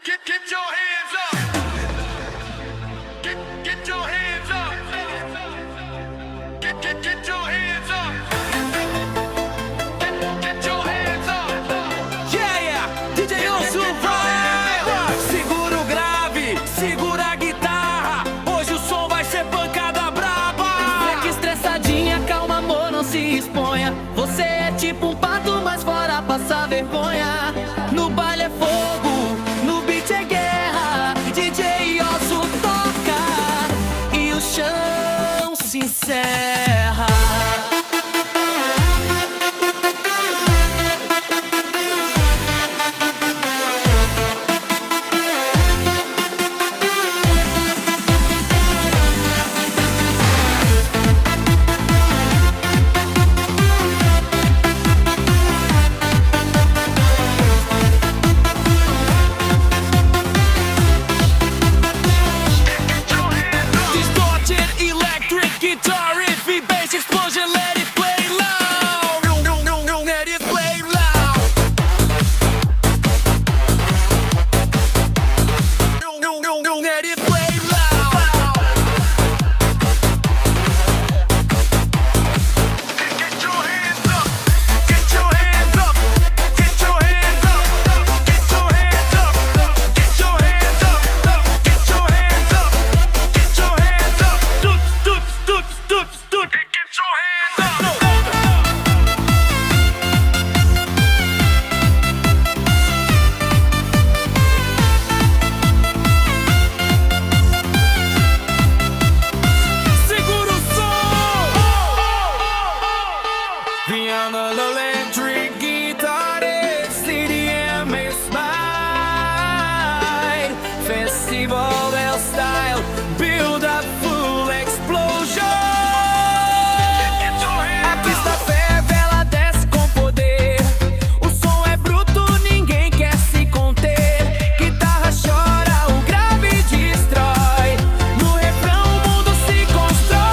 Get your hands up. Get your hands up. Get your hands up. Get your hands up. Yeah, DJ Osso vai! Segura o grave, segura a guitarra. Hoje o som vai ser pancada braba. Fica estressadinha, calma amor, não se exponha. Você é tipo um pato, mas fora passa vergonha. No baile é fogo, no beat é guerra. DJ Osso toca e o chão se encerra. Distorted electric guitar riff e bass explosion, let it play loud. Let it play loud. Let it play loud. Get your hands up. Get your hands up. Get your hands up. Get your hands up. Get your hands up. Get your hands up. Get your hands up. Get your hands up. Segura o som. Rihanna electric guitar, CDM smile. Festival del style, build up full explosion. A pista ferve, ela desce com poder. O som é bruto, ninguém quer se conter. Guitarra chora, o grave destrói. No refrão o mundo se constrói.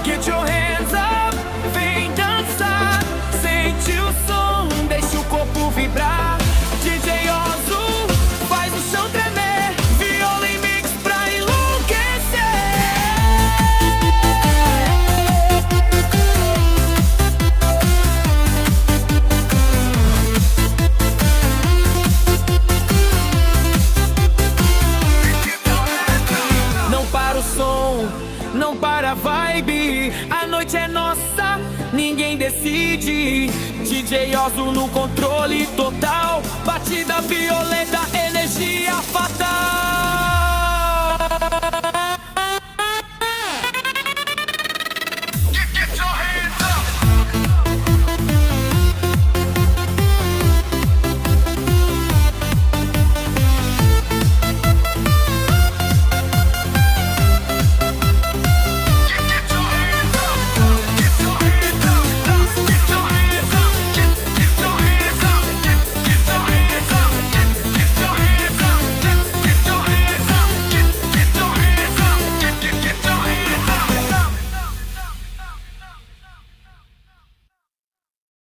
Get your hands up, vem dançar. Sente o som, deixa o corpo vibrar. DJ Osso faz o chão tremer. Viola e mix pra enlouquecer. Não para o som, não para a vibe. A noite é nossa, ninguém decide. DJ Osso no controle total, batida violenta.